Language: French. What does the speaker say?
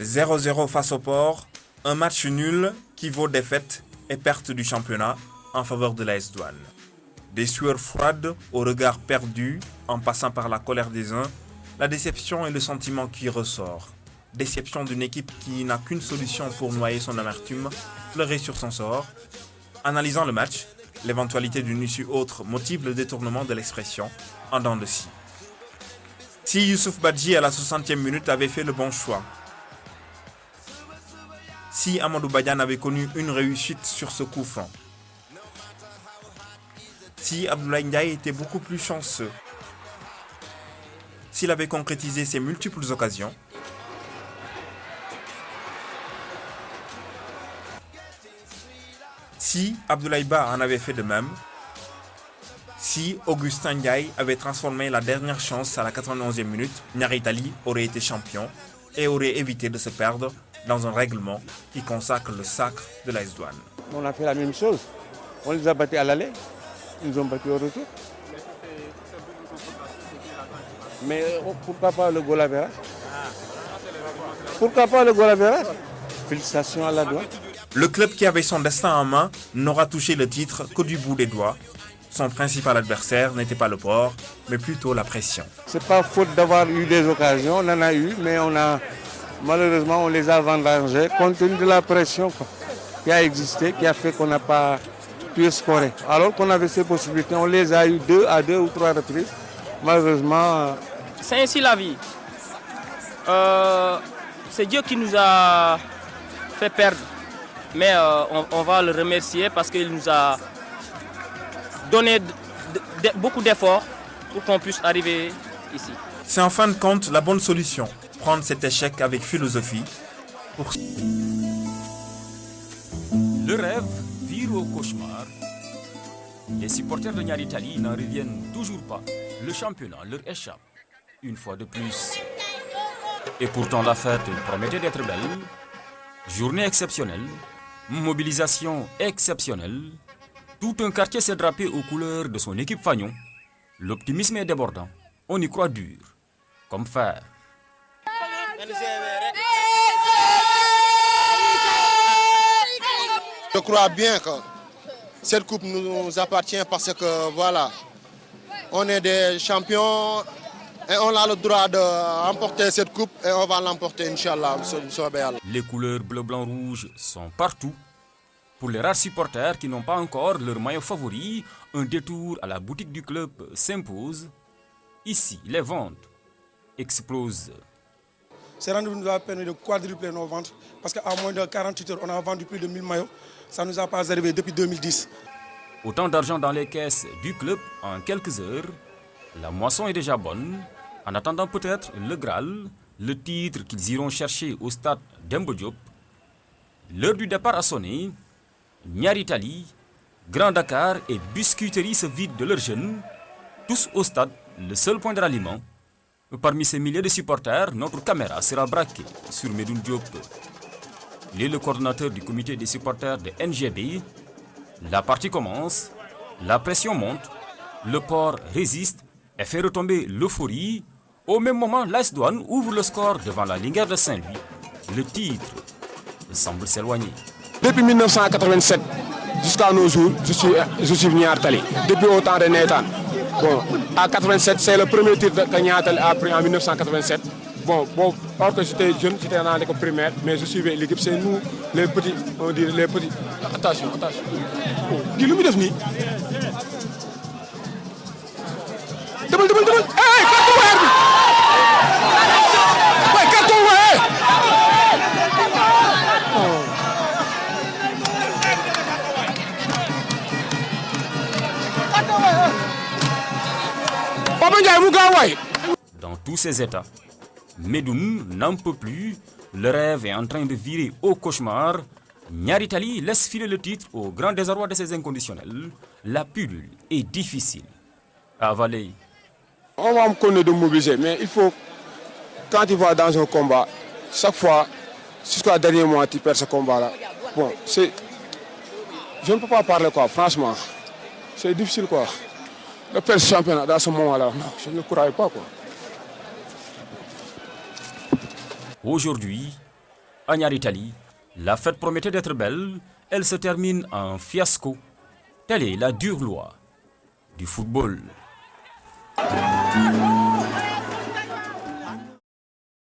0-0 face au Port, un match nul qui vaut défaite et perte du championnat en faveur de l'AS Douanes. Des sueurs froides au regard perdu en passant par la colère des uns, la déception est le sentiment qui ressort. Déception d'une équipe qui n'a qu'une solution pour noyer son amertume, pleurer sur son sort. Analysant le match, l'éventualité d'une issue autre motive le détournement de l'expression en dents de scie. Si Youssouf Badji à la 60e minute avait fait le bon choix, si Amadou Badiane avait connu une réussite sur ce coup franc, si Abdoulaye Ndiaye était beaucoup plus chanceux, s'il avait concrétisé ses multiples occasions, si Abdoulaye Ba en avait fait de même, si Augustin Ndiaye avait transformé la dernière chance à la 91e minute, Niary Tally aurait été champion et aurait évité de se perdre dans un règlement qui consacre le sacre de l'AS Douanes. On a fait la même chose. On les a battus à l'aller, ils nous ont battus au retour. Mais pourquoi pas le goal average? Pourquoi pas le goal average? Félicitations à la Douane. Le club qui avait son destin en main n'aura touché le titre que du bout des doigts. Son principal adversaire n'était pas le Port, mais plutôt la pression. C'est pas faute d'avoir eu des occasions, on en a eu, mais malheureusement on les a vendangés compte tenu de la pression qui a existé, qui a fait qu'on n'a pas pu scorer. Alors qu'on avait ces possibilités, on les a eu à deux ou trois reprises. Malheureusement... C'est ainsi la vie. C'est Dieu qui nous a fait perdre. Mais on va le remercier parce qu'il nous a donné beaucoup d'efforts pour qu'on puisse arriver ici. C'est en fin de compte la bonne solution, prendre cet échec avec philosophie. Le rêve vire au cauchemar. Les supporters de Niary Tally n'en reviennent toujours pas. Le championnat leur échappe, une fois de plus. Et pourtant la fête promettait d'être belle. Journée exceptionnelle, mobilisation exceptionnelle. Tout un quartier s'est drapé aux couleurs de son équipe fagnon. L'optimisme est débordant. On y croit dur, comme fer. Je crois bien que cette coupe nous appartient parce que voilà, on est des champions et on a le droit de remporter cette coupe et on va l'emporter, Inch'Allah. Les couleurs bleu, blanc, rouge sont partout. Pour les rares supporters qui n'ont pas encore leur maillot favori, un détour à la boutique du club s'impose. Ici, les ventes explosent. Ce rendez-vous nous a permis de quadrupler nos ventes parce qu'à moins de 48 heures, on a vendu plus de 1000 maillots. Ça ne nous a pas arrivé depuis 2010. Autant d'argent dans les caisses du club en quelques heures. La moisson est déjà bonne. En attendant peut-être le Graal, le titre qu'ils iront chercher au stade Demba Diop. L'heure du départ a sonné. Niary Tally, Grand Dakar et Biscuiterie se vident de leurs jeunes. Tous au stade, le seul point de ralliement. Parmi ces milliers de supporters, notre caméra sera braquée sur Medoune Diop. Il est le coordonnateur du comité des supporters de NGB. La partie commence, la pression monte, le Port résiste et fait retomber l'euphorie. Au même moment, l'AS Douanes ouvre le score devant la Linguère de Saint-Louis. Le titre semble s'éloigner. Depuis 1987 jusqu'à nos jours, je suis venu à Tally. Depuis au temps de Nétan. Bon, à 87, c'est le premier titre que Niary Tally a pris en 1987. Bon, alors que j'étais jeune, j'étais dans l'école primaire, mais je suivais l'équipe. C'est nous, les petits, on dirait les petits. Attention. Dis le mieux ni. Double. Hey, carton vert. Ouais, carton vert. Dans tous ces états, Medoune n'en peut plus. Le rêve est en train de virer au cauchemar. Niary Tally laisse filer le titre au grand désarroi de ses inconditionnels. La pilule est difficile à avaler. On va me connaître de mobiliser, mais il faut, quand tu vas dans un combat, chaque fois, jusqu'à le dernier mois, tu perds ce combat-là. Bon, je ne peux pas parler, quoi, franchement. C'est difficile, quoi. Le perdre ce championnat dans ce moment-là, non, je ne le croyais pas, quoi. Aujourd'hui, À Niary Tally, la fête promettait d'être belle, elle se termine en fiasco. Telle est la dure loi du football.